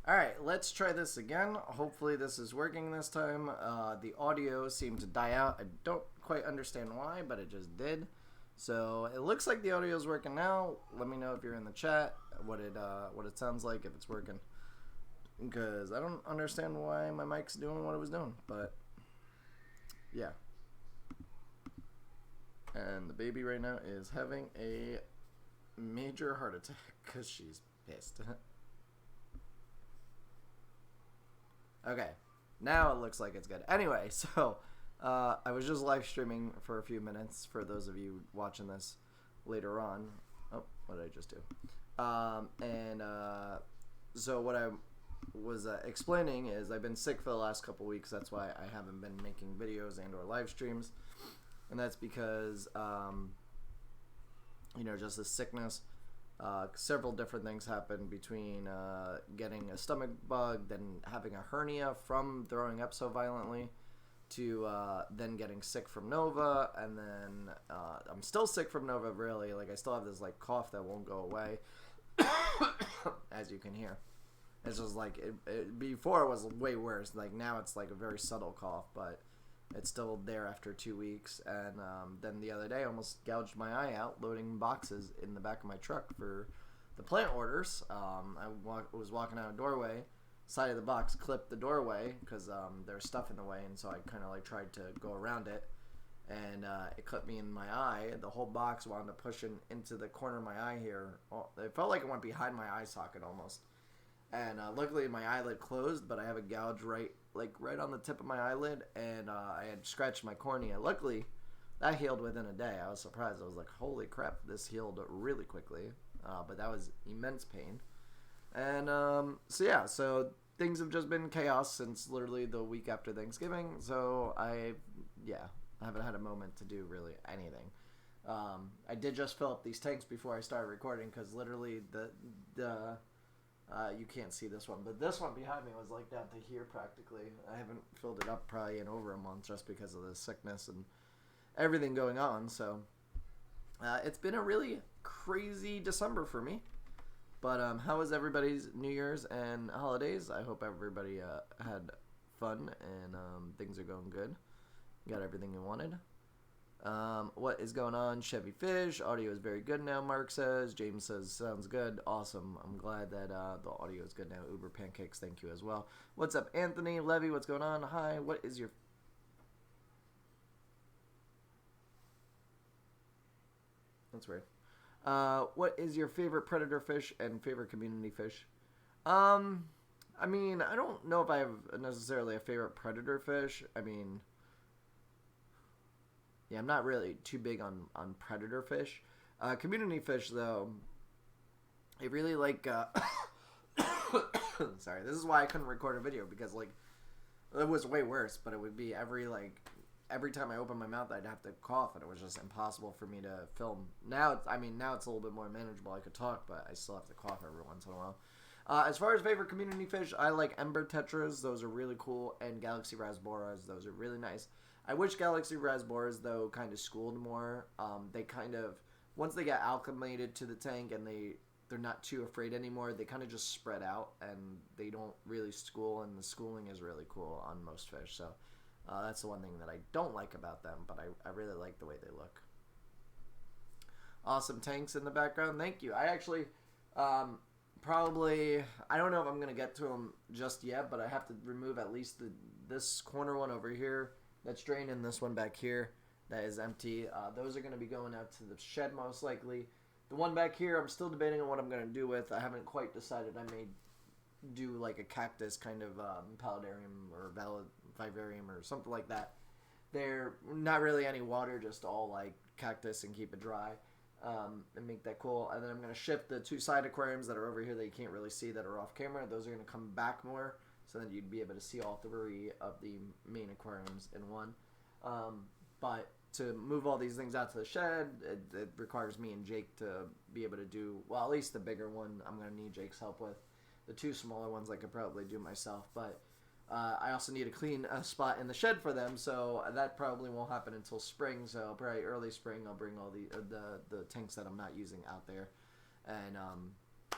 Alright, let's try this again. Hopefully this is working this time. The audio seemed to die out. I don't quite understand why, but it just did. So it looks like the audio is working now. Let me know if you're in the chat what it sounds like, if it's working. Because I don't understand why my mic's doing what it was doing, but yeah. And the baby right now is having a major heart attack because she's pissed. Okay, now it looks like it's good. Anyway, so I was just live streaming for a few minutes for those of you watching this later on. Oh, what did I just do? So what I was explaining is I've been sick for the last couple weeks. That's why I haven't been making videos and or live streams. And that's because, just the sickness. Several different things happened between getting a stomach bug, then having a hernia from throwing up so violently, to then getting sick from Nova, and then I'm still sick from Nova, really. Like, I still have this, like, cough that won't go away, as you can hear. It's just, like, before it was way worse. Like, now it's, like, a very subtle cough, but it's still there after 2 weeks. And then the other day I almost gouged my eye out loading boxes in the back of my truck for the plant orders. I was walking out a doorway, side of the box clipped the doorway because there's stuff in the way, and so I kind of like tried to go around it, and it clipped me in my eye. The whole box wound up pushing into the corner of my eye here. It felt like it went behind my eye socket almost. And luckily my eyelid closed, but I have a gouge right on the tip of my eyelid, and I had scratched my cornea. Luckily, that healed within a day. I was surprised. I was like, holy crap, this healed really quickly. But that was immense pain. And so things have just been chaos since literally the week after Thanksgiving. So I haven't had a moment to do really anything. I did just fill up these tanks before I started recording, because literally you can't see this one, but this one behind me was like down to here practically. I haven't filled it up probably in over a month just because of the sickness and everything going on. So it's been a really crazy December for me. But how was everybody's New Year's and holidays? I hope everybody had fun and things are going good. Got everything you wanted. What is going on? Chevy Fish, audio is very good now, Mark says. James says, sounds good. Awesome. I'm glad that the audio is good now. Uber Pancakes, thank you as well. What's up, Anthony? Levy, what's going on? Hi, what is your... That's weird. What is your favorite predator fish and favorite community fish? I mean, I don't know if I have necessarily a favorite predator fish. I mean... Yeah, I'm not really too big on predator fish. Community fish, though, I really like... Sorry, this is why I couldn't record a video, because, like, it was way worse, but it would be every time I opened my mouth, I'd have to cough, and it was just impossible for me to film. Now it's a little bit more manageable. I could talk, but I still have to cough every once in a while. As far as favorite community fish, I like ember tetras. Those are really cool, and galaxy rasboras. Those are really nice. I wish Galaxy Rasboras, though, kind of schooled more. They kind of, once they get acclimated to the tank and they're not too afraid anymore, they kind of just spread out and they don't really school, and the schooling is really cool on most fish. So that's the one thing that I don't like about them, but I really like the way they look. Awesome tanks in the background. Thank you. I actually probably, I don't know if I'm going to get to them just yet, but I have to remove at least this corner one over here. That's drained, in this one back here that is empty. Those are going to be going out to the shed most likely. The one back here, I'm still debating on what I'm going to do with. I haven't quite decided. I may do like a cactus kind of paludarium or vivarium or something like that. They're not really any water, just all like cactus, and keep it dry and make that cool. And then I'm going to shift the two side aquariums that are over here that you can't really see that are off camera. Those are going to come back more, so then you'd be able to see all three of the main aquariums in one. But to move all these things out to the shed, it requires me and Jake to be able to do, well, at least the bigger one I'm going to need Jake's help with. The two smaller ones I could probably do myself, but I also need to clean a spot in the shed for them, so that probably won't happen until spring. So probably early spring I'll bring all the tanks that I'm not using out there, and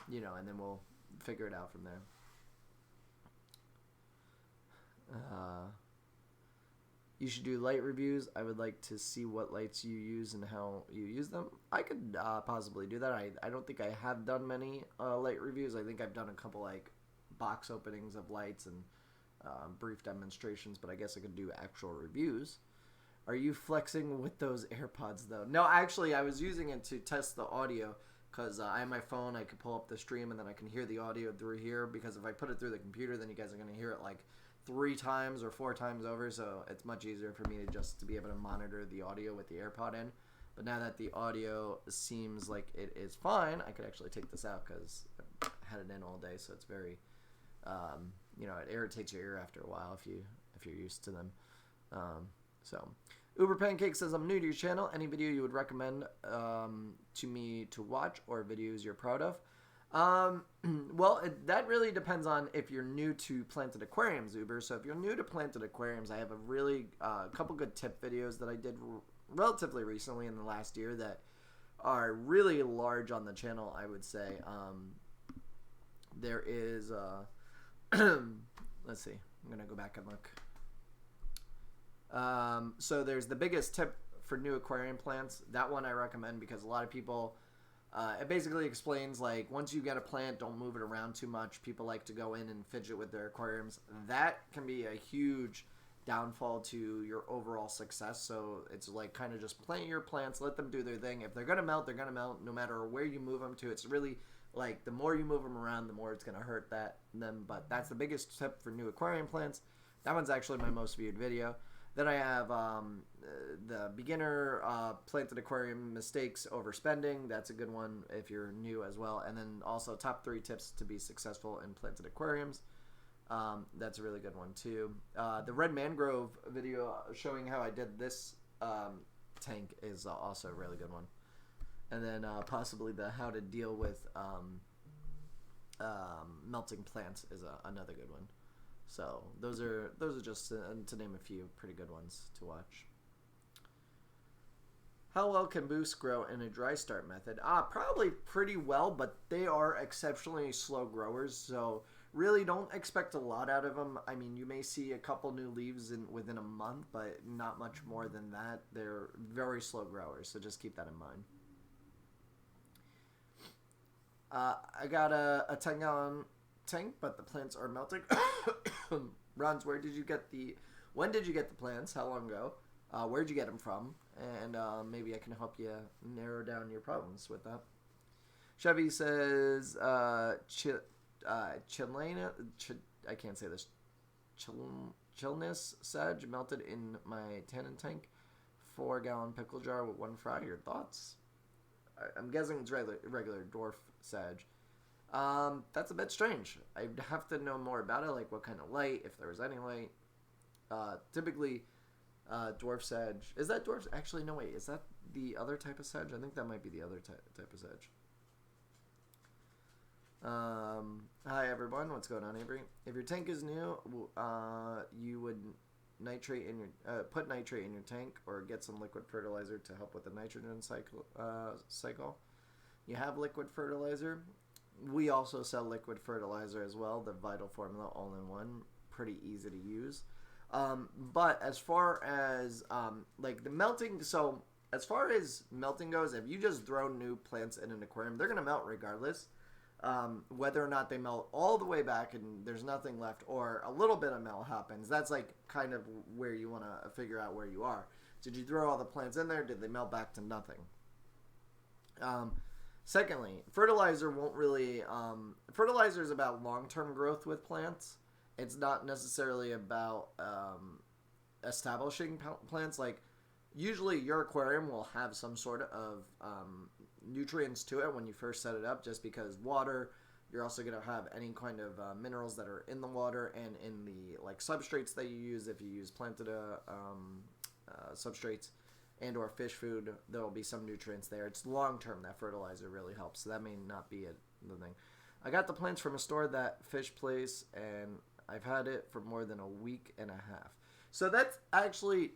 and then we'll figure it out from there. You should do light reviews. I would like to see what lights you use and how you use them. I could possibly do that. I don't think I have done many light reviews. I think I've done a couple like box openings of lights and brief demonstrations, but I guess I could do actual reviews. Are you flexing with those AirPods though? No, actually I was using it to test the audio because I have my phone. I could pull up the stream and then I can hear the audio through here, because if I put it through the computer, then you guys are going to hear it like 3 times or 4 times over, so it's much easier for me to be able to monitor the audio with the AirPod in. But now that the audio seems like it is fine, I could actually take this out because I've had it in all day, so it's very, it irritates your ear after a while if you're used to them. So, Uber Pancake says, I'm new to your channel. Any video you would recommend to me to watch, or videos you're proud of? Well, that really depends on if you're new to planted aquariums, Uber. So if you're new to planted aquariums, I have a really couple good tip videos that I did relatively recently in the last year that are really large on the channel, I would say. There is, let's see, I'm going to go back and look. So there's the biggest tip for new aquarium plants. That one I recommend because a lot of people, it basically explains, like, once you get a plant, don't move it around too much. People like to go in and fidget with their aquariums. That can be a huge downfall to your overall success. So it's like kind of just plant your plants, let them do their thing. If they're going to melt, they're going to melt no matter where you move them to. It's really like the more you move them around, the more it's going to hurt them. But that's the biggest tip for new aquarium plants. That one's actually my most viewed video. Then I have the beginner planted aquarium mistakes overspending. That's a good one if you're new as well. And then also top 3 tips to be successful in planted aquariums. That's a really good one too. The red mangrove video showing how I did this tank is also a really good one. And then possibly the how to deal with melting plants is another good one. So those are just to name a few pretty good ones to watch. How well can boosts grow in a dry start method? Probably pretty well, but they are exceptionally slow growers, so really don't expect a lot out of them. I mean, you may see a couple new leaves within a month, but not much more than that. They're very slow growers, so just keep that in mind. I got a 10-gallon tank, but the plants are melting. Rons, when did you get the plants? How long ago? Where'd you get them from? And maybe I can help you narrow down your problems with that. Chevy says, Chilena, I can't say this. Chillness sedge melted in my tannin tank. 4-gallon pickle jar with 1 fry. Your thoughts? I'm guessing it's regular dwarf sedge. That's a bit strange. I'd have to know more about it, like what kind of light, if there was any light. Typically, dwarf sedge. Is that dwarf? Actually, no, wait. Is that the other type of sedge? I think that might be the other type of sedge. Hi, everyone. What's going on, Avery? If your tank is new, you would put nitrate in your tank or get some liquid fertilizer to help with the nitrogen cycle. You have liquid fertilizer. We also sell liquid fertilizer as well, the Vital Formula all-in-one, pretty easy to use. But as far as like the melting, so as far as melting goes, if you just throw new plants in an aquarium, they're gonna melt regardless. Whether or not they melt all the way back and there's nothing left, or a little bit of melt happens, that's like kind of where you want to figure out where you are. Did you throw all the plants in there? Did they melt back to nothing? Secondly, fertilizer won't really, fertilizer is about long-term growth with plants. It's not necessarily about establishing plants. Like, usually your aquarium will have some sort of nutrients to it when you first set it up, just because water, you're also going to have any kind of minerals that are in the water and in the like substrates that you use. If you use planted substrates and or fish food, there will be some nutrients there. It's long term that fertilizer really helps, so that may not be the thing. I got the plants from a store that fish place, and I've had it for more than a week and a half. So that's actually,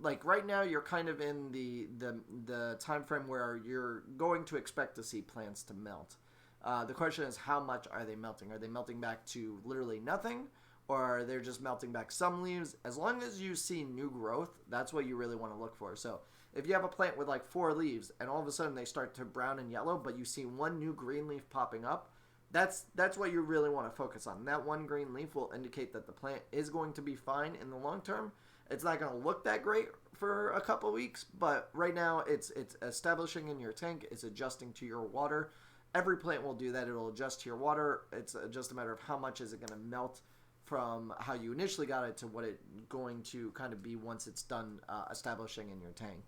like, right now you're kind of in the time frame where you're going to expect to see plants to melt. The question is, how much are they melting? Are they melting back to literally nothing, or they're just melting back some leaves. As long as you see new growth, that's what you really want to look for. So if you have a plant with like 4 leaves and all of a sudden they start to brown and yellow, but you see one new green leaf popping up, that's what you really want to focus on. That one green leaf will indicate that the plant is going to be fine in the long term. It's not going to look that great for a couple weeks, but right now it's establishing in your tank. It's adjusting to your water. Every plant will do that. It'll adjust to your water. It's just a matter of how much is it going to melt from how you initially got it to what it's going to kind of be once it's done establishing in your tank.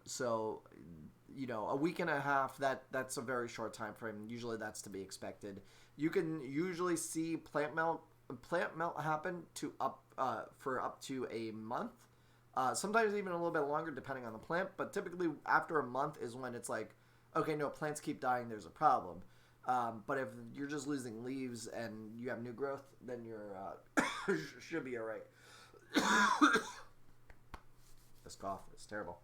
So, you know, a week and a half, that's a very short time frame. Usually that's to be expected. You can usually see plant melt happen for up to a month. Sometimes even a little bit longer depending on the plant, but typically after a month is when it's like, okay, no, plants keep dying, there's a problem. But if you're just losing leaves and you have new growth, then you're should be all right. This cough is terrible.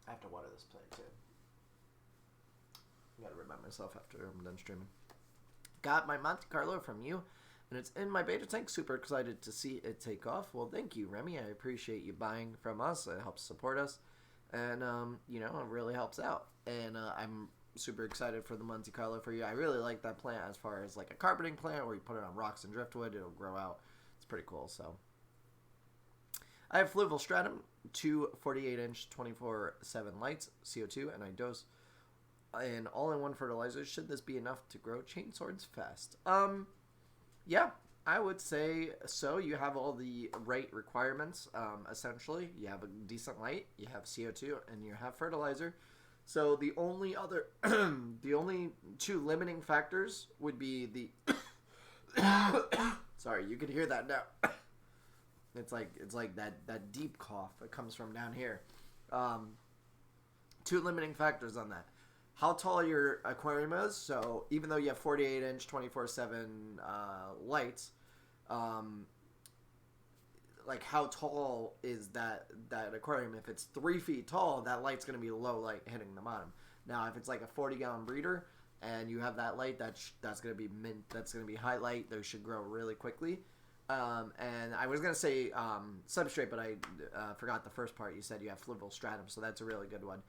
I have to water this plant too. I gotta remind myself after I'm done streaming. Got my Monte Carlo from you, and it's in my beta tank. Super excited to see it take off. Well, thank you, Remy. I appreciate you buying from us. It helps support us, and you know, it really helps out. And I'm super excited for the Monte Carlo for you. I really like that plant as far as like a carpeting plant where you put it on rocks and driftwood. It'll grow out. It's pretty cool. So I have Fluval Stratum, 2 48-inch 24/7 lights, CO2, and I dose an all-in-one fertilizer. Should this be enough to grow chain swords fast? Yeah, I would say so. You have all the right requirements, essentially. You have a decent light, you have CO2, and you have fertilizer. So the only other, the only 2 limiting factors would be the, sorry, you can hear that now. It's like that deep cough that comes from down here. 2 limiting factors on that. How tall your aquarium is. So even though you have 48-inch 24/7 lights, like how tall is that aquarium? If it's 3 feet tall, that light's going to be low light hitting the bottom. Now if it's like a 40-gallon breeder and you have that light, that's going to be that's going to be high light. Those should grow really quickly. And I was going to say substrate, but I forgot the first part. You said you have Fluval Stratum, so that's a really good one.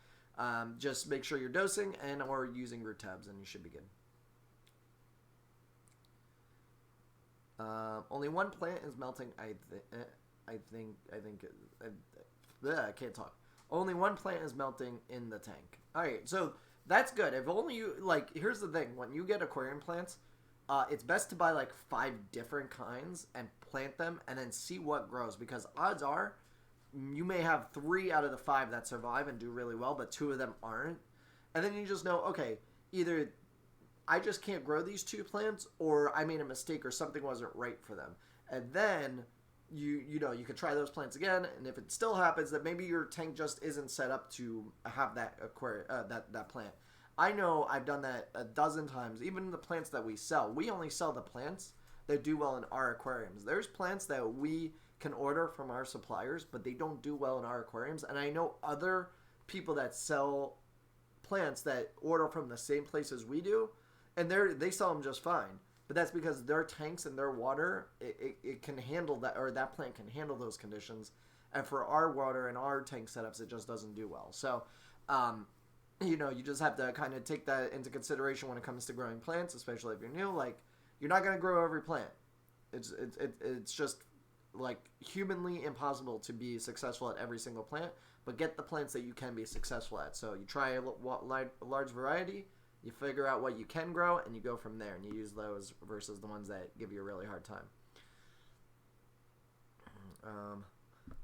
Just make sure you're dosing and or using root tabs, and you should be good. Only one plant is melting. I can't talk. Only one plant is melting in the tank. All right, so that's good. If only you like. Here's the thing: when you get aquarium plants, it's best to buy like 5 different kinds and plant them, and then see what grows. Because odds are, you may have 3 out of the 5 that survive and do really well, but 2 of them aren't. And then you just know, okay, either I just can't grow these 2 plants, or I made a mistake, or something wasn't right for them. And then you know you can try those plants again, and if it still happens, that maybe your tank just isn't set up to have that that plant. I know I've done that a dozen times. Even the plants that we sell, we only sell the plants that do well in our aquariums. There's plants that we can order from our suppliers, but they don't do well in our aquariums. And I know other people that sell plants that order from the same places we do, and they sell them just fine. But that's because their tanks and their water, it can handle that, or that plant can handle those conditions. And for our water and our tank setups, it just doesn't do well. So, you know, you just have to kind of take that into consideration when it comes to growing plants, especially if you're new. Like, you're not going to grow every plant. It's just like humanly impossible to be successful at every single plant, but get the plants that you can be successful at. So you try a large variety, you figure out what you can grow, and you go from there, and you use those versus the ones that give you a really hard time.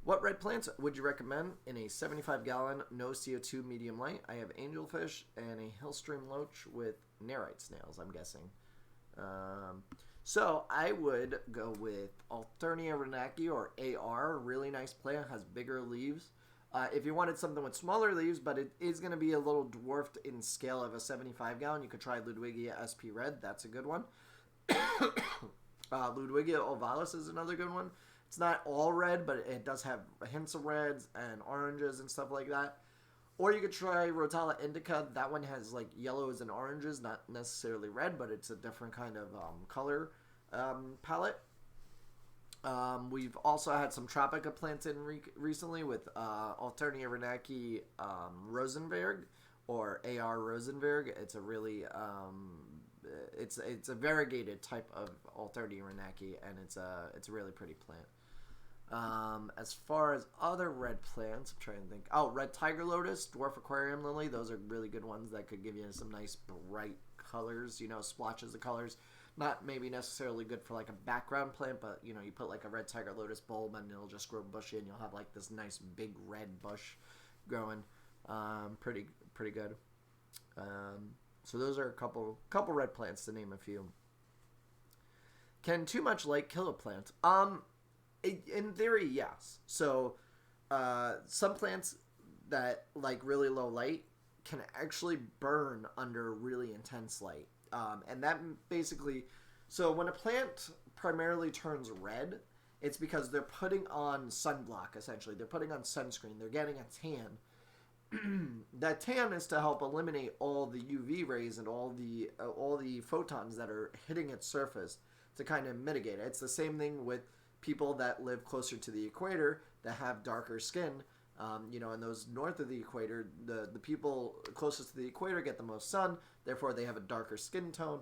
What red plants would you recommend in a 75-gallon, no CO2 medium light? I have angelfish and a hillstream loach with nerite snails, I'm guessing. So I would go with Alternia renaki, or AR. Really nice plant, has bigger leaves. If you wanted something with smaller leaves, but it is going to be a little dwarfed in scale of a 75-gallon, you could try Ludwigia SP Red. That's a good one. Ludwigia ovalis is another good one. It's not all red, but it does have hints of reds and oranges and stuff like that. Or you could try Rotala indica. That one has like yellows and oranges, not necessarily red, but it's a different kind of color palette. We've also had some Tropica plants in recently with Alternia renaki Rosenberg, or AR Rosenberg. It's a really it's a variegated type of Alternia renaki, and it's a really pretty plant. As far as other red plants, I'm trying to think. Oh, red tiger lotus, dwarf aquarium lily. Those are really good ones that could give you some nice bright colors, splotches of colors. Not maybe necessarily good for like a background plant, but you put like a red tiger lotus bulb and it'll just grow bushy and you'll have like this nice big red bush growing. Pretty good. So those are a couple red plants, to name a few. Can too much light kill a plant? In theory, yes. So some plants that like really low light can actually burn under really intense light. And that basically, so when a plant primarily turns red, it's because they're putting on sunblock, essentially. They're putting on sunscreen. They're getting a tan. That tan is to help eliminate all the UV rays and all the photons that are hitting its surface to kind of mitigate it. It's the same thing with people that live closer to the equator that have darker skin. And those north of the equator, the people closest to the equator get the most sun, therefore they have a darker skin tone.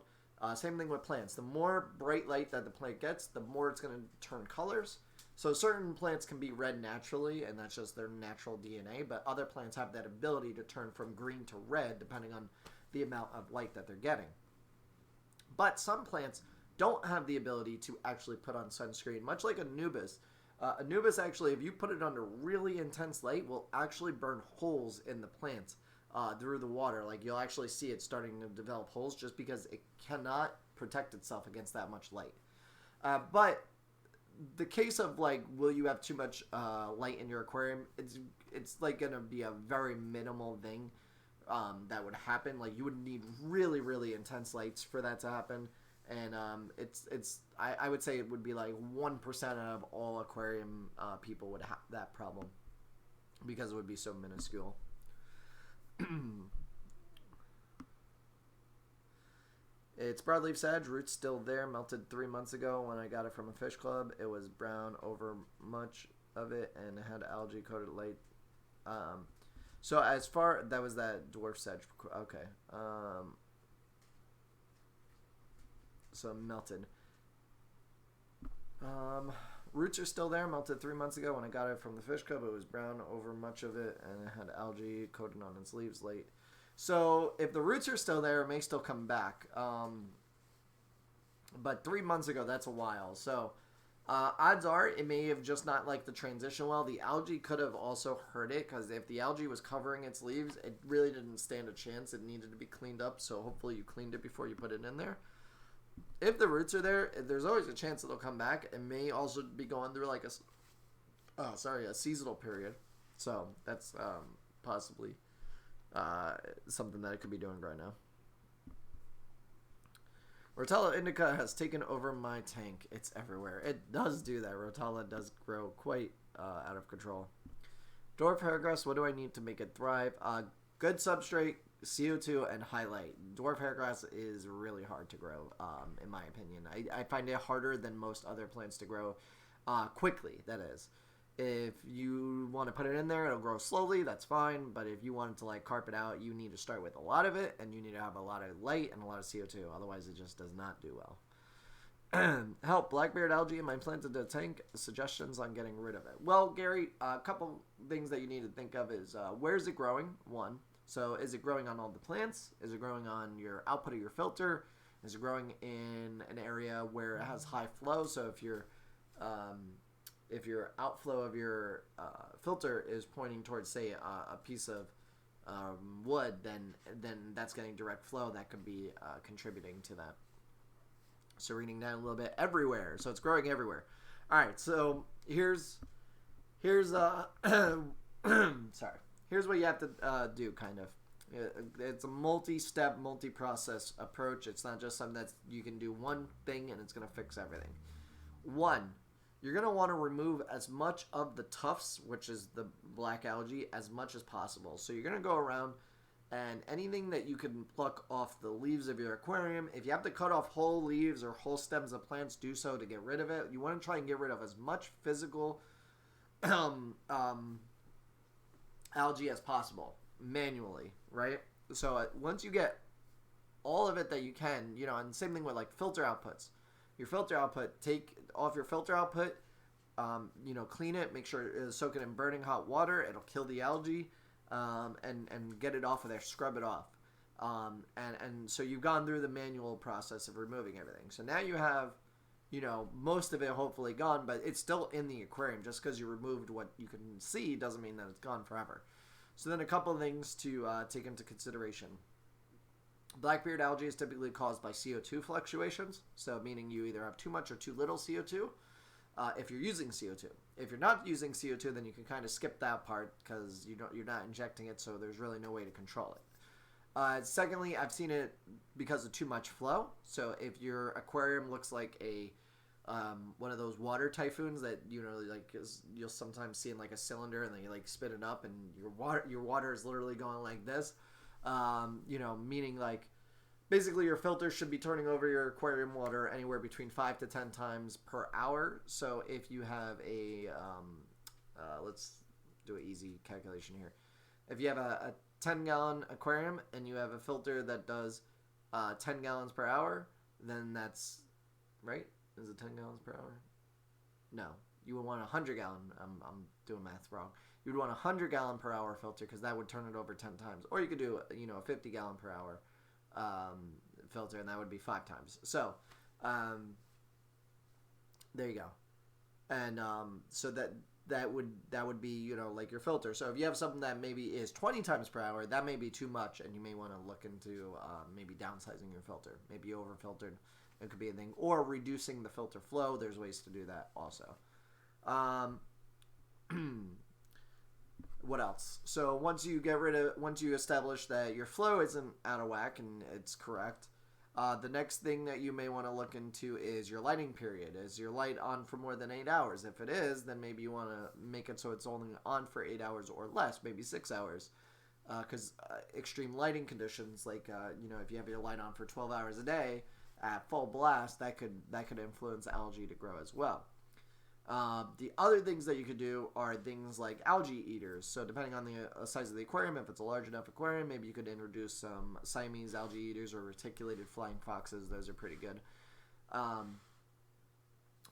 Same thing with plants. The more bright light that the plant gets, the more it's going to turn colors. So certain plants can be red naturally, and that's just their natural DNA, but other plants have that ability to turn from green to red depending on the amount of light that they're getting. But some plants don't have the ability to actually put on sunscreen, much like Anubis. Anubis, actually, if you put it under really intense light, will actually burn holes in the plant through the water. Like, you'll actually see it starting to develop holes just because it cannot protect itself against that much light. But the case of, like, will you have too much light in your aquarium, it's like, going to be a very minimal thing that would happen. Like, you would need really, really intense lights for that to happen. And I would say it would be like 1% of all aquarium people would have that problem because it would be so minuscule. It's broadleaf sage, roots still there, melted 3 months ago when I got it from a fish club. It was brown over much of it and had algae coated light. So as far, that was that dwarf sage. Okay. So melted. Roots are still there. Melted 3 months ago when I got it from the fish club. It was brown over much of it, and it had algae coated on its leaves late. So if the roots are still there, it may still come back. But 3 months ago, that's a while. So odds are it may have just not liked the transition well. The algae could have also hurt it, because if the algae was covering its leaves, it really didn't stand a chance. It needed to be cleaned up. So hopefully you cleaned it before you put it in there. If the roots are there, there's always a chance it'll come back. It may also be going through like a seasonal period. So that's possibly something that it could be doing right now. Rotala indica has taken over my tank. It's everywhere. It does do that. Rotala does grow quite out of control. Dwarf hairgrass, what do I need to make it thrive? Good substrate, CO2, and highlight. Dwarf hairgrass is really hard to grow, in my opinion. I find it harder than most other plants to grow quickly, that is. If you want to put it in there, it'll grow slowly, that's fine. But if you want it to like carpet out, you need to start with a lot of it, and you need to have a lot of light and a lot of CO2. Otherwise, it just does not do well. Help, Blackbeard algae in my planted tank. Suggestions on getting rid of it. Well, Gary, a couple things that you need to think of is where is it growing? One. So is it growing on all the plants? Is it growing on your output of your filter? Is it growing in an area where it has high flow? So if your outflow of your filter is pointing towards, say, a piece of wood, then that's getting direct flow. That could be contributing to that. So reading down a little bit, everywhere. So it's growing everywhere. All right. So here's sorry. Here's what you have to do, kind of. It's a multi-step, multi-process approach. It's not just something that you can do one thing and it's going to fix everything. One, you're going to want to remove as much of the tufts, which is the black algae, as much as possible. So you're going to go around and anything that you can pluck off the leaves of your aquarium, if you have to cut off whole leaves or whole stems of plants, do so to get rid of it. You want to try and get rid of as much physical algae as possible manually, right? So once you get all of it that you can, you know, and same thing with like filter outputs. Your filter output, take off your filter output, you know, clean it, make sure soak it in burning hot water. It'll kill the algae, and get it off of there, scrub it off. And so you've gone through the manual process of removing everything. So now you have, you know, most of it hopefully gone, but it's still in the aquarium. Just because you removed what you can see doesn't mean that it's gone forever. So then a couple of things to take into consideration. Blackbeard algae is typically caused by CO2 fluctuations, so meaning you either have too much or too little CO2 if you're using CO2. If you're not using CO2, then you can kind of skip that part because you're not injecting it, so there's really no way to control it. Secondly, I've seen it because of too much flow. So if your aquarium looks like a one of those water typhoons that, you know, like you'll sometimes see in like a cylinder, and then you like spit it up, and your water is literally going like this. You know, meaning like basically your filter should be turning over your aquarium water anywhere between 5 to 10 times per hour. So if you have a, let's do an easy calculation here. If you have a 10-gallon aquarium and you have a filter that does 10 gallons per hour, then that's, right? Is it 10 gallons per hour? No. You would want a 100-gallon. I'm doing math wrong. You would want a 100-gallon per hour filter because that would turn it over 10 times. Or you could do, you know, a 50-gallon per hour filter, and that would be 5 times. So there you go. And so that would be, you know, like your filter. So if you have something that maybe is 20 times per hour, that may be too much, and you may want to look into maybe downsizing your filter. Maybe you over-filtered. It could be a thing. Or reducing the filter flow. There's ways to do that also. What else? So once you establish that your flow isn't out of whack and it's correct, the next thing that you may want to look into is your lighting period. Is your light on for more than 8 hours? If it is, then maybe you want to make it so it's only on for 8 hours or less, maybe 6 hours. Because extreme lighting conditions, like you know, if you have your light on for 12 hours a day at full blast, that could influence algae to grow as well. The other things that you could do are things like algae eaters. So depending on the size of the aquarium, if it's a large enough aquarium, maybe you could introduce some Siamese algae eaters or reticulated flying foxes. Those are pretty good.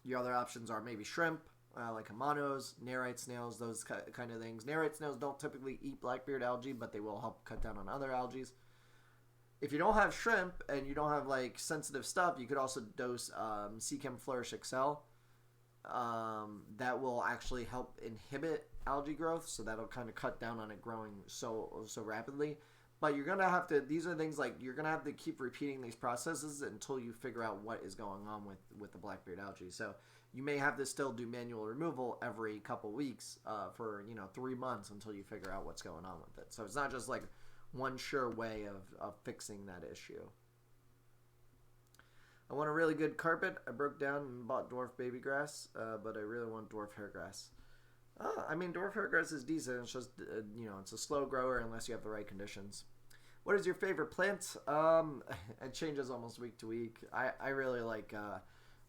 Your other options are maybe shrimp, like Amanos, Nerite snails, those kind of things. Nerite snails don't typically eat Blackbeard algae, but they will help cut down on other algae. If you don't have shrimp and you don't have like sensitive stuff, you could also dose Seachem Flourish Excel. That will actually help inhibit algae growth, so that'll kind of cut down on it growing so rapidly. But you're gonna have to, these are things like you're gonna have to keep repeating these processes until you figure out what is going on with the Blackbeard algae. So you may have to still do manual removal every couple weeks for 3 months until you figure out what's going on with it. So it's not just like one sure way of fixing that issue. I want a really good carpet. I broke down and bought Dwarf baby grass, but I really want Dwarf hairgrass. I mean, Dwarf hairgrass is decent. It's just, it's a slow grower unless you have the right conditions. What is your favorite plant? It changes almost week to week. I really like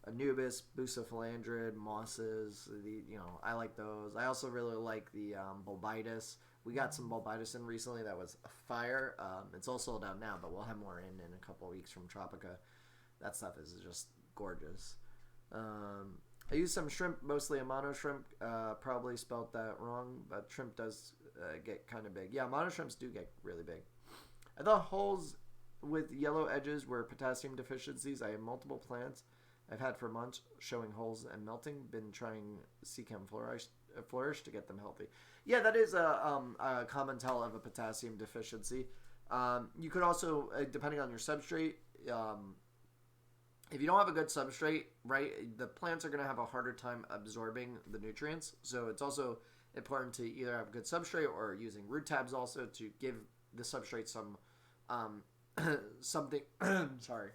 Anubis, Bucephalandrid, mosses. I like those. I also really like the bulbitis. We got some bulbitis in recently that was a fire. It's all sold out now, but we'll have more in a couple of weeks from Tropica. That stuff is just gorgeous. I use some shrimp, mostly Amano shrimp. Probably spelt that wrong, but shrimp does get kind of big. Yeah, Amano shrimps do get really big. I thought holes with yellow edges were potassium deficiencies. I have multiple plants I've had for months showing holes and melting. Been trying Seachem Flourish to get them healthy. Yeah, that is a common tell of a potassium deficiency. You could also, depending on your substrate, if you don't have a good substrate, right, the plants are going to have a harder time absorbing the nutrients. So it's also important to either have a good substrate or using root tabs also to give the substrate some something sorry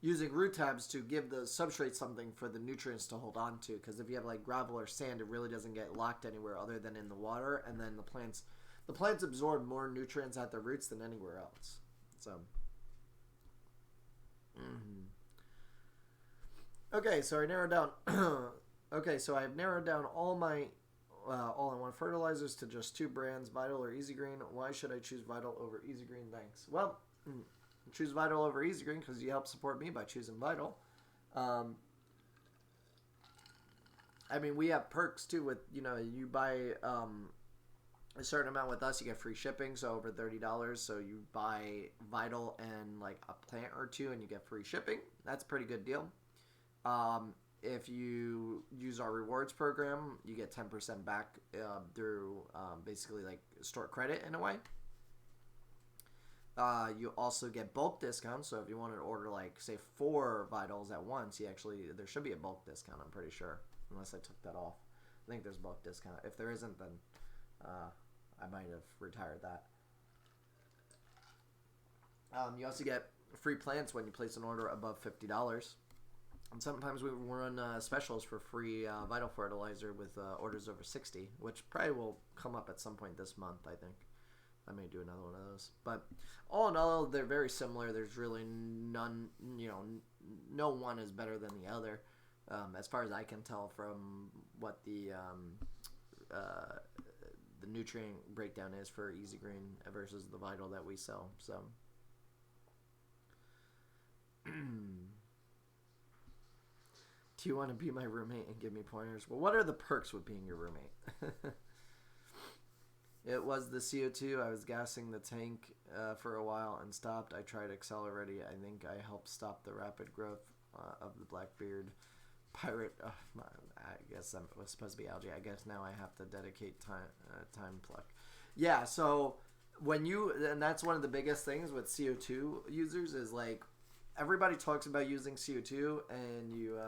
using root tabs to give the substrate something for the nutrients to hold on to. Because if you have like gravel or sand, it really doesn't get locked anywhere other than in the water, and then the plants absorb more nutrients at their roots than anywhere else. So, okay, so I narrowed down. Okay, so I've narrowed down all my all-in-one fertilizers to just 2 brands, Vital or Easy Green. Why should I choose Vital over Easy Green? Thanks. Well, choose Vital over Easy Green because you help support me by choosing Vital. I mean, we have perks too with, you buy a certain amount with us, you get free shipping, so over $30. So you buy Vital and like a plant or 2 and you get free shipping. That's a pretty good deal. If you use our rewards program, you get 10% back through basically like store credit in a way. You also get bulk discounts. So if you wanted to order like say 4 Vitals at once, there should be a bulk discount. I'm pretty sure, unless I took that off. I think there's bulk discount. If there isn't, then I might have retired that. You also get free plants when you place an order above $50. And sometimes we run specials for free Vital fertilizer with orders over $60, which probably will come up at some point this month, I think. I may do another one of those. But all in all, they're very similar. There's really none, no one is better than the other, as far as I can tell from what the nutrient breakdown is for Easy Green versus the Vital that we sell. So. Do you want to be my roommate and give me pointers? Well, what are the perks with being your roommate? It was the CO2. I was gassing the tank for a while and stopped. I tried Excel already. I think I helped stop the rapid growth of the Blackbeard pirate. I guess it was supposed to be algae. I guess now I have to dedicate time pluck. Yeah, so and that's one of the biggest things with CO2 users is like everybody talks about using CO2 and you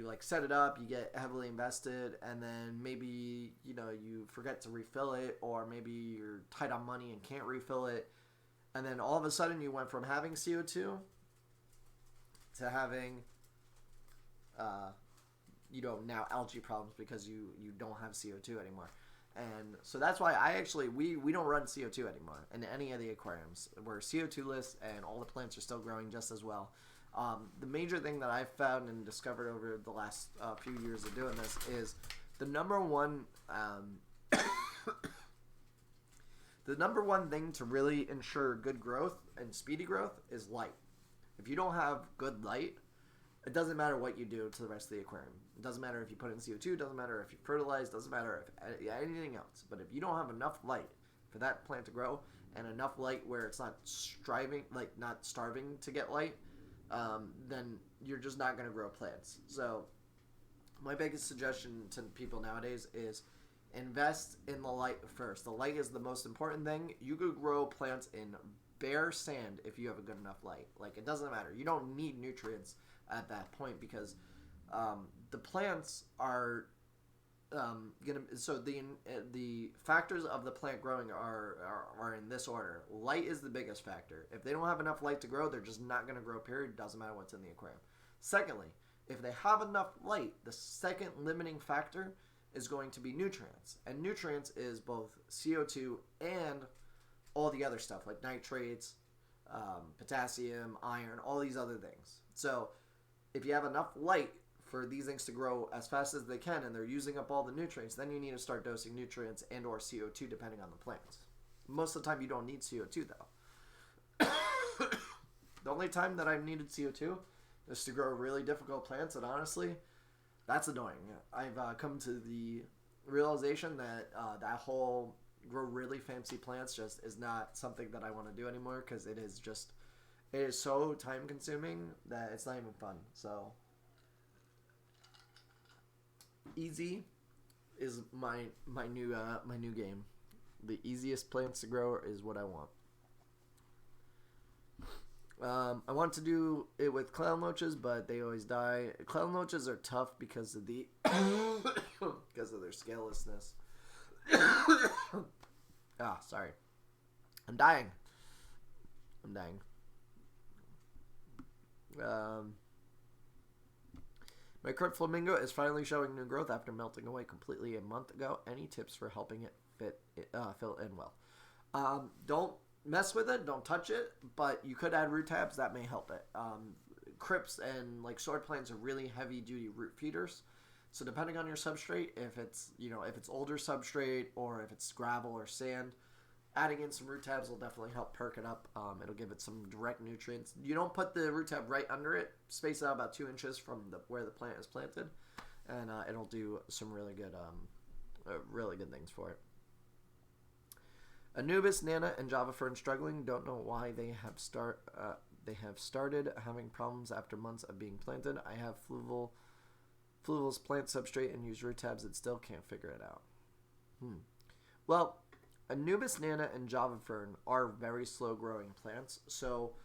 like set it up, you get heavily invested, and then maybe you forget to refill it, or maybe you're tight on money and can't refill it, and then all of a sudden you went from having CO2 to having now algae problems because you don't have CO2 anymore. And so that's why we don't run CO2 anymore in any of the aquariums. We're CO2-less, and all the plants are still growing just as well. The major thing that I've found and discovered over the last few years of doing this is the number one thing to really ensure good growth and speedy growth is light. If you don't have good light, it doesn't matter what you do to the rest of the aquarium. It doesn't matter if you put in CO2, doesn't matter if you fertilize, doesn't matter if anything else. But if you don't have enough light for that plant to grow, and enough light where it's not not starving to get light, then you're just not going to grow plants. So my biggest suggestion to people nowadays is invest in the light first. The light is the most important thing. You could grow plants in bare sand if you have a good enough light. Like, it doesn't matter. You don't need nutrients at that point because the plants are the factors of the plant growing are in this order. Light is the biggest factor. If they don't have enough light to grow, they're just not going to grow, period. Doesn't matter what's in the aquarium. Secondly, if they have enough light, the second limiting factor is going to be nutrients. And nutrients is both CO2 and all the other stuff like nitrates, potassium, iron, all these other things. So if you have enough light for these things to grow as fast as they can and they're using up all the nutrients, then you need to start dosing nutrients and or CO2 depending on the plants. Most of the time you don't need CO2 though. The only time that I've needed CO2 is to grow really difficult plants, and honestly, that's annoying. I've come to the realization that that whole grow really fancy plants just is not something that I want to do anymore because it is so time consuming that it's not even fun. So easy is my new game. The easiest plants to grow is what I want. I want to do it with clown loaches, but they always die. Clown loaches are tough because of the because of their scalelessness. Sorry. I'm dying. My current flamingo is finally showing new growth after melting away completely a month ago. Any tips for helping it fill in well? Don't mess with it. Don't touch it. But you could add root tabs. That may help it. Crypts and like sword plants are really heavy duty root feeders. So depending on your substrate, if it's older substrate or if it's gravel or sand, adding in some root tabs will definitely help perk it up. It'll give it some direct nutrients. You don't put the root tab right under it. Space it out about 2 inches from where the plant is planted, and it'll do some really good things for it. Anubis, Nana, and Java Fern struggling. Don't know why they have started having problems after months of being planted. I have Fluval's plant substrate and use root tabs that still can't figure it out. Well, Anubis, Nana, and Java Fern are very slow growing plants. So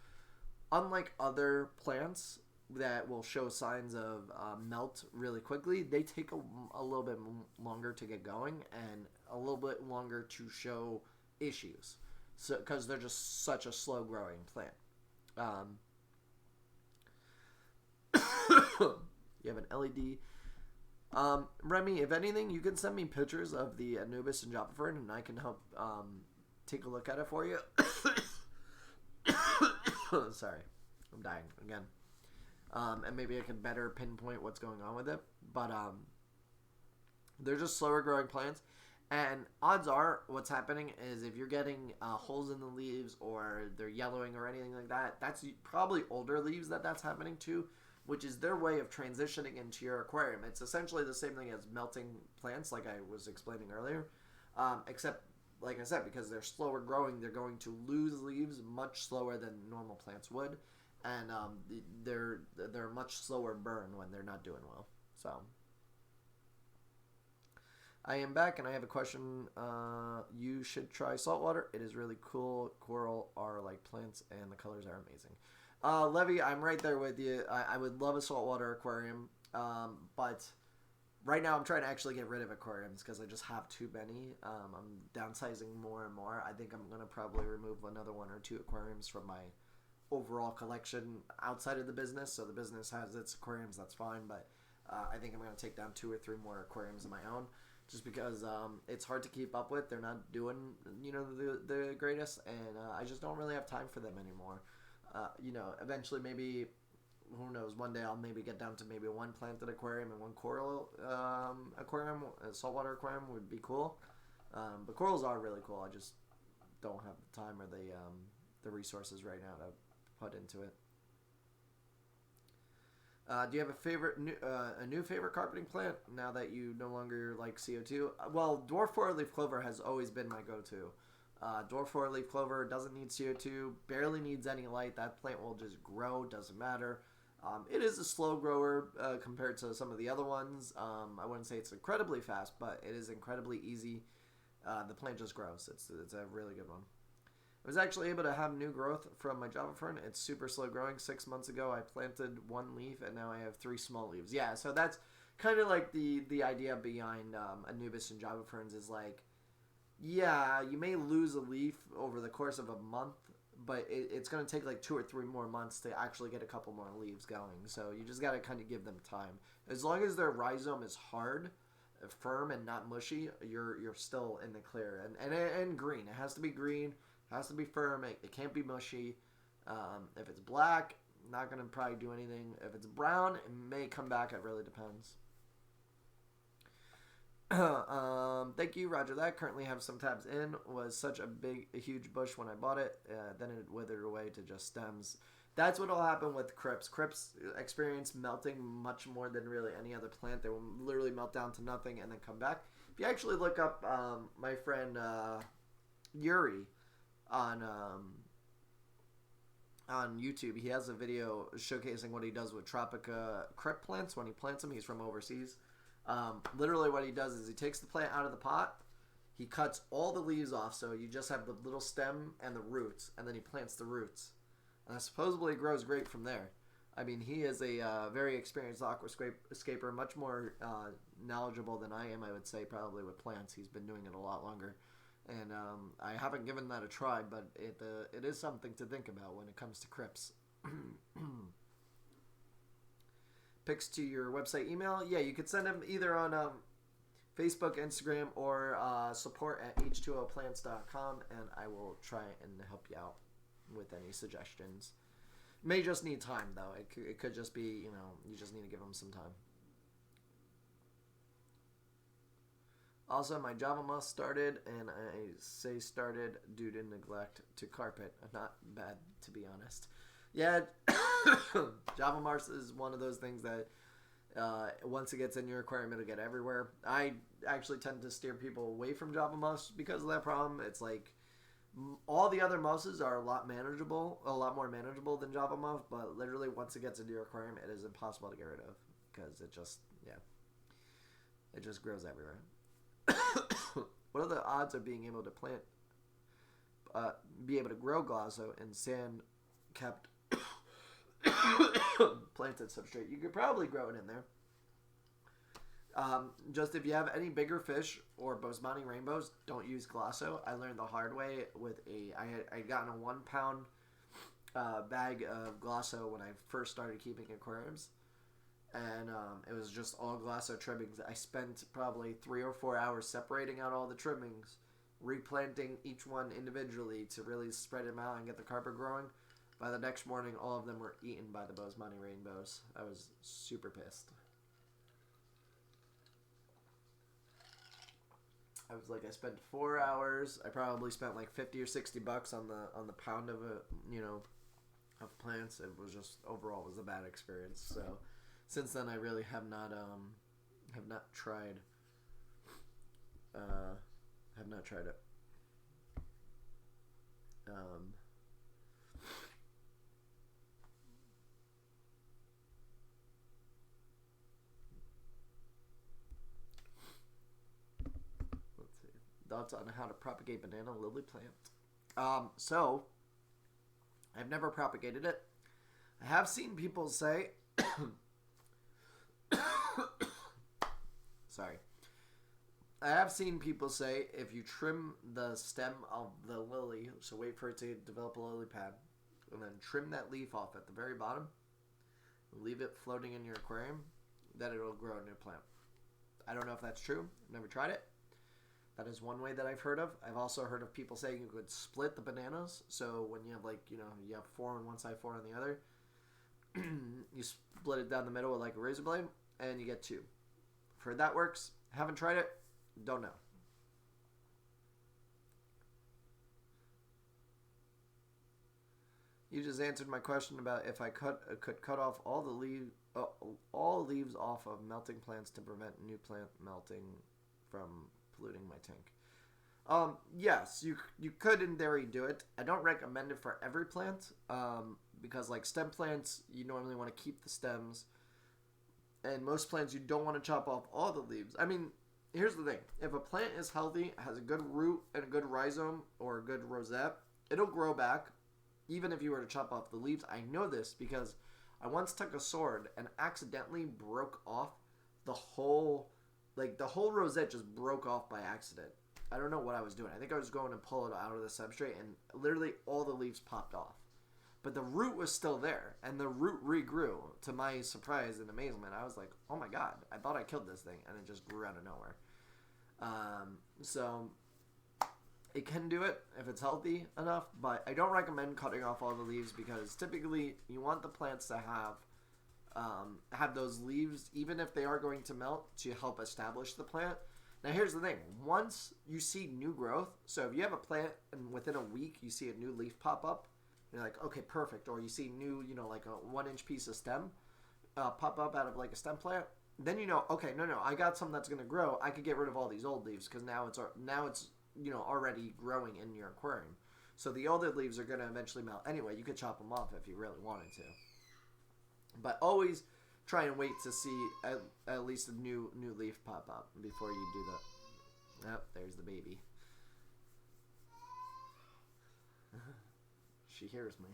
unlike other plants that will show signs of melt really quickly, they take a little bit longer to get going and a little bit longer to show issues. So because they're just such a slow growing plant. You have an LED. Remy, if anything, you can send me pictures of the Anubis and Java Fern, and I can help take a look at it for you. Sorry, I'm dying again. And maybe I can better pinpoint what's going on with it. But they're just slower growing plants. And odds are what's happening is if you're getting holes in the leaves or they're yellowing or anything like that, that's probably older leaves that's happening to, which is their way of transitioning into your aquarium. It's essentially the same thing as melting plants, like I was explaining earlier, except, like I said, because they're slower growing, they're going to lose leaves much slower than normal plants would, and they're much slower burn when they're not doing well. So I am back, and I have a question. You should try saltwater. It is really cool. Coral are like plants, and the colors are amazing. Levy, I'm right there with you. I would love a saltwater aquarium, but right now I'm trying to actually get rid of aquariums because I just have too many. I'm downsizing more and more. I think I'm going to probably remove another 1 or 2 aquariums from my overall collection outside of the business. So the business has its aquariums, that's fine, but I think I'm going to take down 2 or 3 more aquariums of my own just because it's hard to keep up with. They're not doing, the greatest, and I just don't really have time for them anymore. Eventually maybe, who knows, one day I'll maybe get down to maybe 1 planted aquarium and 1 coral aquarium. A saltwater aquarium would be cool. But corals are really cool. I just don't have the time or the resources right now to put into it. Do you have a new favorite carpeting plant now that you no longer like CO2? Well, dwarf 4-leaf clover has always been my go-to. Dwarf 4-leaf clover doesn't need CO2, barely needs any light. That plant will just grow, doesn't matter. It is a slow grower compared to some of the other ones. I wouldn't say it's incredibly fast, but it is incredibly easy. The plant just grows. It's a really good one. I was actually able to have new growth from my Java Fern. It's super slow growing. 6 months ago, I planted 1 leaf, and now I have 3 small leaves. Yeah, so that's kind of like the idea behind Anubis and Java Ferns is like, yeah, you may lose a leaf over the course of a month, but it's going to take like 2 or 3 more months to actually get a couple more leaves going. So you just got to kind of give them time. As long as their rhizome is hard, firm, and not mushy, you're still in the clear. And green. It has to be green. It has to be firm. It can't be mushy. If it's black, not going to probably do anything. If it's brown, it may come back. It really depends. Thank you, Roger that. Currently have some tabs in. Was such a huge bush when I bought it. Then it withered away to just stems. That's what will happen with crypts. Crypts experience melting much more than really any other plant. They will literally melt down to nothing and then come back. If you actually look up my friend Yuri on YouTube, he has a video showcasing what he does with Tropica crypt plants when he plants them. He's from overseas. Literally what he does is he takes the plant out of the pot, he cuts all the leaves off, so you just have the little stem and the roots, and then he plants the roots. And supposedly it grows great from there. I mean, he is a very experienced aquascaper, much more knowledgeable than I am, I would say, probably with plants. He's been doing it a lot longer. And I haven't given that a try, but it is something to think about when it comes to crypts. pics to your website email, yeah, you could send them either on Facebook, Instagram, or support@h2oplants.com, and I will try and help you out with any suggestions. May just need time, though. It could just be, you just need to give them some time. Also, my Java moss started, and I say started due to neglect to carpet. Not bad, to be honest. Yeah, Java moss is one of those things that once it gets in your aquarium, it'll get everywhere. I actually tend to steer people away from Java moss because of that problem. It's like all the other mosses are a lot more manageable than Java moss, but literally once it gets into your aquarium, it is impossible to get rid of because it just grows everywhere. What are the odds of being able to be able to grow Glasso in sand-kept planted substrate? You could probably grow it in there. Just if you have any bigger fish or Bosemani rainbows, don't use Glasso. I learned the hard way with I had gotten a 1 pound bag of Glasso when I first started keeping aquariums. And it was just all Glasso trimmings. I spent probably 3 or 4 hours separating out all the trimmings, replanting each one individually to really spread them out and get the carpet growing. By the next morning, all of them were eaten by the Bosemani rainbows. I was super pissed. I was like, I spent 4 hours. I probably spent like $50 or $60 on the pound of of plants. It was just overall was a bad experience. So since then, I really have not tried it. Let's see. Thoughts on how to propagate banana lily plant. So I've never propagated it. I have seen people say sorry. I have seen people say if you trim the stem of the lily, so wait for it to develop a lily pad, and then trim that leaf off at the very bottom, and leave it floating in your aquarium, that it'll grow a new plant. I don't know if that's true. I've never tried it. That is one way that I've heard of. I've also heard of people saying you could split the bananas, so when you have you have 4 on one side, 4 on the other, you split it down the middle with like a razor blade, and you get 2. I've heard that works. Haven't tried it. Don't know. You just answered my question about if I could cut off all leaves off of melting plants to prevent new plant melting from polluting my tank. Yes, you could in theory do it. I don't recommend it for every plant because like stem plants, you normally want to keep the stems, and most plants you don't want to chop off all the leaves. I mean, here's the thing. If a plant is healthy, has a good root and a good rhizome or a good rosette, it'll grow back even if you were to chop off the leaves. I know this because I once took a sword and accidentally broke off the whole rosette just broke off by accident. I don't know what I was doing. I think I was going to pull it out of the substrate and literally all the leaves popped off. But the root was still there, and the root regrew. To my surprise and amazement, I was like, oh my god, I thought I killed this thing, and it just grew out of nowhere. So it can do it if it's healthy enough, but I don't recommend cutting off all the leaves because typically you want the plants to have those leaves, even if they are going to melt, to help establish the plant. Now here's the thing. Once you see new growth, so if you have a plant and within a week you see a new leaf pop up, you're like, okay, perfect. Or you see new, like a 1-inch piece of stem pop up out of like a stem plant, then okay, no, I got something that's going to grow. I could get rid of all these old leaves because now it's already growing in your aquarium. So the older leaves are going to eventually melt anyway. You could chop them off if you really wanted to. But always try and wait to see at least a new leaf pop up before you do that. Yep, there's the baby. She hears me.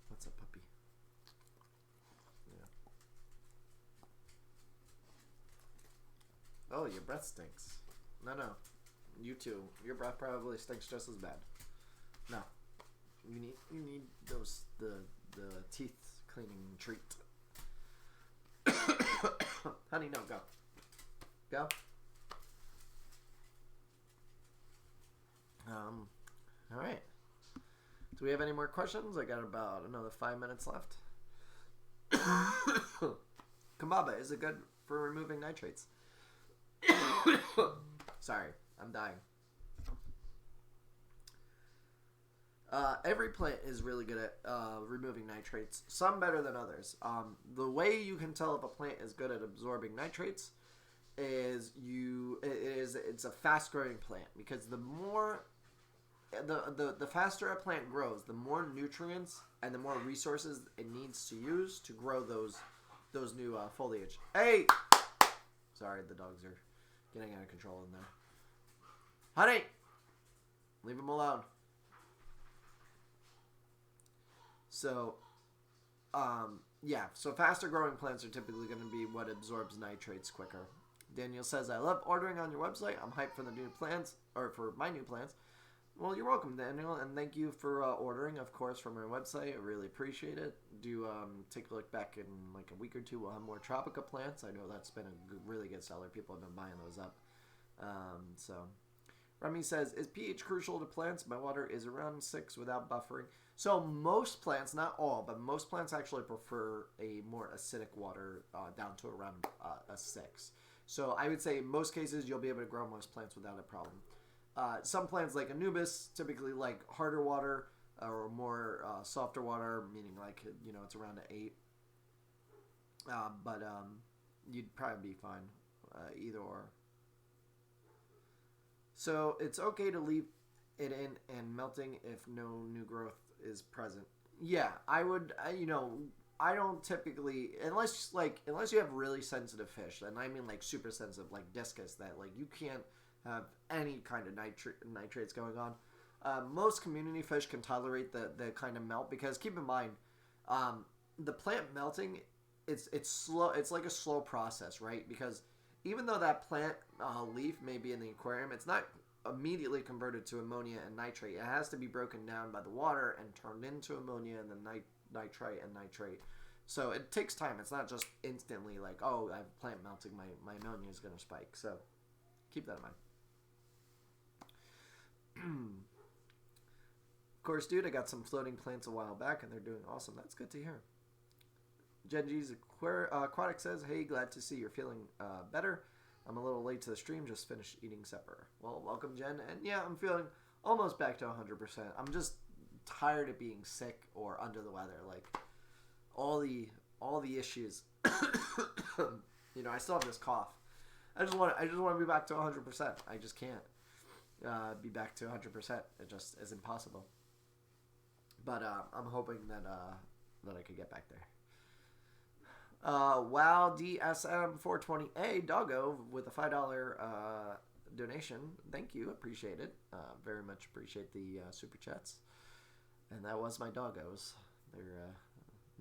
What's up, puppy? Yeah. your breath stinks. No. You too. Your breath probably stinks just as bad. No. You need the teeth cleaning treat. Honey, no, go. Go. All right. Do we have any more questions? I got about another 5 minutes left. Kambaba, is it good for removing nitrates? Sorry, I'm dying. Every plant is really good at removing nitrates. Some better than others. The way you can tell if a plant is good at absorbing nitrates is it's a fast growing plant, because the more the faster a plant grows, the more nutrients and the more resources it needs to use to grow those new foliage. Hey, sorry, the dogs are getting out of control in there. Honey, leave them alone. So, so faster growing plants are typically going to be what absorbs nitrates quicker. Daniel says, I love ordering on your website. I'm hyped for the new plants, or for my new plants. Well, you're welcome, Daniel, and thank you for ordering, of course, from our website. I really appreciate it. Do take a look back in like a week or two. We'll have more Tropica plants. I know that's been a really good seller. People have been buying those up. Remy says, is pH crucial to plants? My water is around 6 without buffering. So most plants, not all, but most plants actually prefer a more acidic water down to around a 6. So I would say in most cases you'll be able to grow most plants without a problem. Some plants like Anubis typically like harder water or more softer water, meaning like, it's around an 8. But you'd probably be fine either or. So it's okay to leave it in and melting if no new growth is present. Yeah, I would. I don't typically, unless you have really sensitive fish, and I mean like super sensitive, like discus, that like you can't have any kind of nitrates going on. Most community fish can tolerate the kind of melt, because keep in mind, the plant melting, it's slow. It's like a slow process, right? Because even though that plant leaf may be in the aquarium, it's not immediately converted to ammonia and nitrate. It has to be broken down by the water and turned into ammonia and then nitrite and nitrate. So it takes time. It's not just instantly like, oh, I have plant melting, my ammonia is going to spike. So keep that in mind. Of course, dude, I got some floating plants a while back and they're doing awesome. That's good to hear. Genji's Aquatic says, hey, glad to see you're feeling better. I'm a little late to the stream, just finished eating supper. Well, welcome, Jen. And yeah, I'm feeling almost back to 100%. I'm just tired of being sick or under the weather. Like, all the issues. I still have this cough. I just want to be back to 100%. I just can't be back to 100%. It just is impossible. But I'm hoping that I could get back there. Wow, DSM420A Doggo with a $5 donation. Thank you, appreciate it. Very much appreciate the super chats. And that was my doggos. They're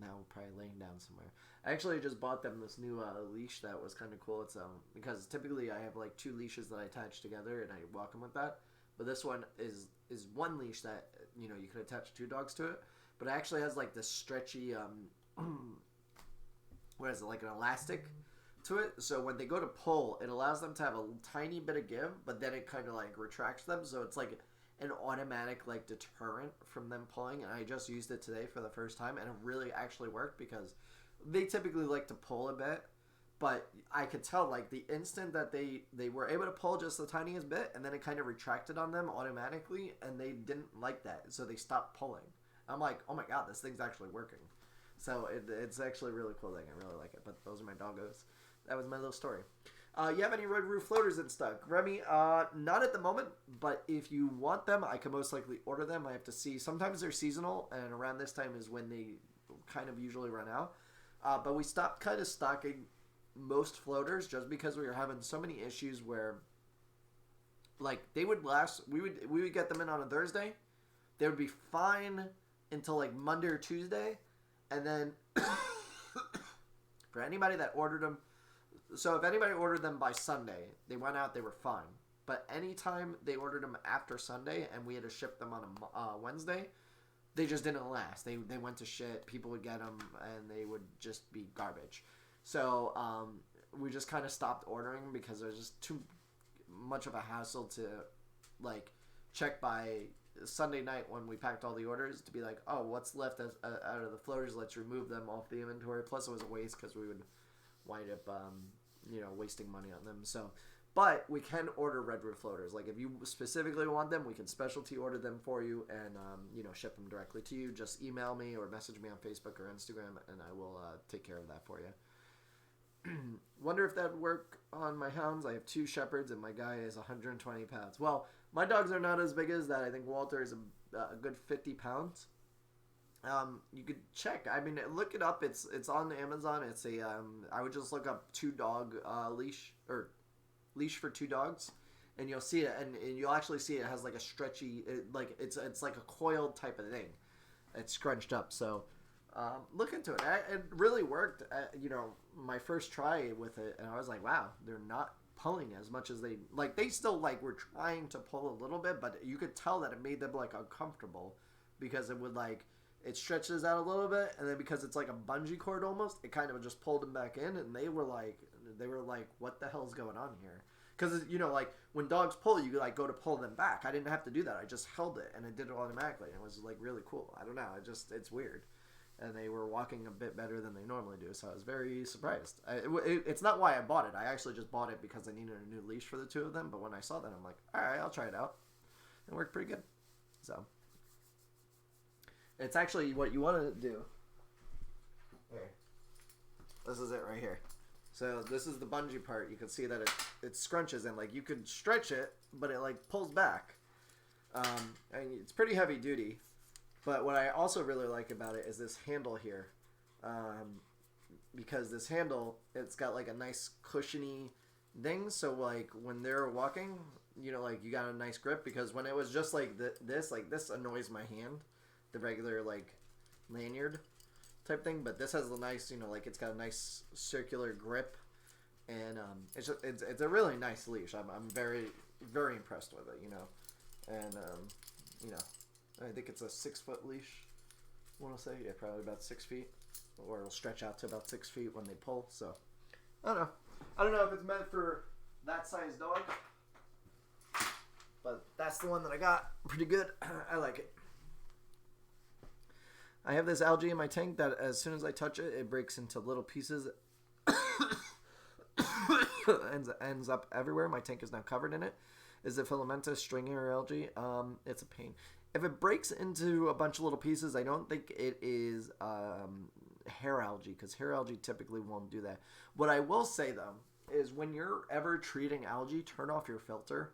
now probably laying down somewhere. I actually just bought them this new leash that was kind of cool. It's because typically I have like 2 leashes that I attach together and I walk them with that. But this one is one leash that you can attach 2 dogs to it. But it actually has like this stretchy what is it, like an elastic to it, so when they go to pull, it allows them to have a tiny bit of give, but then it kind of like retracts them, so it's like an automatic like deterrent from them pulling. And I just used it today for the first time, and it really actually worked, because they typically like to pull a bit, but I could tell like the instant that they were able to pull just the tiniest bit, and then it kind of retracted on them automatically, and they didn't like that, so they stopped pulling. I'm like, oh my god, this thing's actually working. So it's actually a really cool thing. I really like it. But those are my doggos. That was my little story. You have any red roof floaters in stock? Remy, not at the moment. But if you want them, I can most likely order them. I have to see. Sometimes they're seasonal. And around this time is when they kind of usually run out. But we stopped kind of stocking most floaters just because we were having so many issues where, like, they would last. We would get them in on a Thursday. They would be fine until like Monday or Tuesday. And then, for anybody that ordered them So if anybody ordered them by Sunday, they went out, they were fine. But anytime they ordered them after Sunday and we had to ship them on a Wednesday, they just didn't last. They went to shit. People would get them and they would just be garbage. So we just kind of stopped ordering because it was just too much of a hassle to like check by Sunday night when we packed all the orders to be like, oh, what's left out of the floaters? Let's remove them off the inventory. Plus, it was a waste because we would wind up, wasting money on them. So, but we can order red roof floaters. Like if you specifically want them, we can specialty order them for you and ship them directly to you. Just email me or message me on Facebook or Instagram, and I will take care of that for you. Wonder if that would work on my hounds. I have 2 shepherds and my guy is 120 pounds. Well, my dogs are not as big as that. I think Walter is a good 50 pounds. You could check. I mean, look it up. It's on Amazon. It's a I would just look up 2-dog leash or leash for 2 dogs, and you'll see it. And you'll actually see it has like a stretchy, it's like a coiled type of thing. It's scrunched up. So look into it. It really worked. My first try with it, and I was like, wow, they're not pulling as much as they still were trying to pull a little bit, but you could tell that it made them uncomfortable because it would it stretches out a little bit, and then because it's like a bungee cord almost, it kind of just pulled them back in, and they were like what the hell's going on here? Because when dogs pull, you go to pull them back. I didn't have to do that. I just held it, and it did it automatically. It was really cool. I don't know. It's weird. And they were walking a bit better than they normally do, so I was very surprised. It's not why I bought it. I actually just bought it because I needed a new leash for the 2 of them, but when I saw that, I'm like, all right, I'll try it out. It worked pretty good. So it's actually what you want to do. Here. This is it right here. So this is the bungee part. You can see that it scrunches, and you could stretch it, but it pulls back. And it's pretty heavy duty. But what I also really like about it is this handle here. Because this handle, it's got a nice cushiony thing. So when they're walking, you got a nice grip. Because when it was just this annoys my hand. The regular lanyard type thing. But this has a nice, it's got a nice circular grip. And it's a really nice leash. I'm very, very impressed with it, And, I think it's a 6-foot leash. I want to say, yeah, probably about 6 feet, or it'll stretch out to about 6 feet when they pull. So, I don't know. I don't know if it's meant for that size dog, but that's the one that I got. Pretty good. I like it. I have this algae in my tank that as soon as I touch it, it breaks into little pieces. ends up everywhere. My tank is now covered in it. Is it filamentous stringer algae? It's a pain. If it breaks into a bunch of little pieces, I don't think it is hair algae, because hair algae typically won't do that. What I will say, though, is when you're ever treating algae, turn off your filter,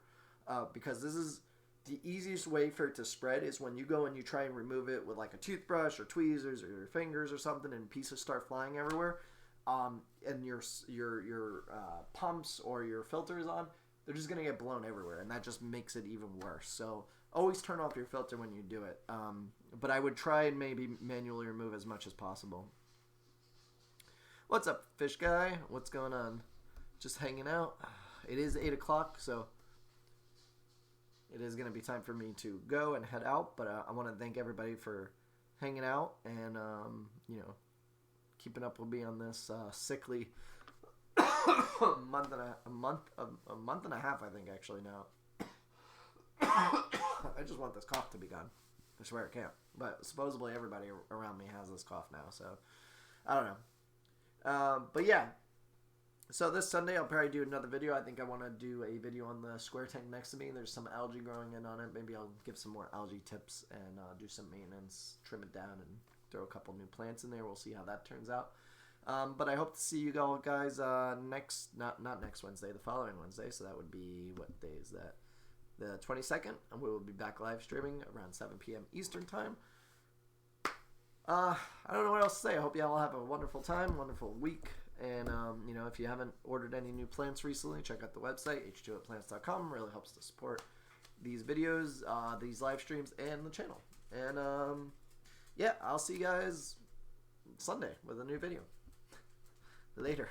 because this is the easiest way for it to spread is when you go and you try and remove it with a toothbrush or tweezers or your fingers or something, and pieces start flying everywhere, and your pumps or your filters on, they're just going to get blown everywhere, and that just makes it even worse. So always turn off your filter when you do it. But I would try and maybe manually remove as much as possible. What's up, fish guy? What's going on? Just hanging out. It is 8 o'clock, so it is going to be time for me to go and head out. But I want to thank everybody for hanging out and, keeping up with me on this sickly a month and a half, I think, actually, now. I just want this cough to be gone. I swear it can't. But supposedly everybody around me has this cough now, so I don't know. But yeah. So this Sunday I'll probably do another video. I think I want to do a video on the square tank next to me. There's some algae growing in on it. Maybe I'll give some more algae tips and do some maintenance, trim it down, and throw a couple new plants in there. We'll see how that turns out. But I hope to see you all guys not next Wednesday, the following Wednesday. So that would be, what day is that? The 22nd, and we will be back live streaming around 7 p.m. Eastern time. I don't know what else to say. I hope you all have a wonderful time, wonderful week. And, if you haven't ordered any new plants recently, check out the website, h2oplants.com. Really helps to support these videos, these live streams, and the channel. And, yeah, I'll see you guys Sunday with a new video. Later.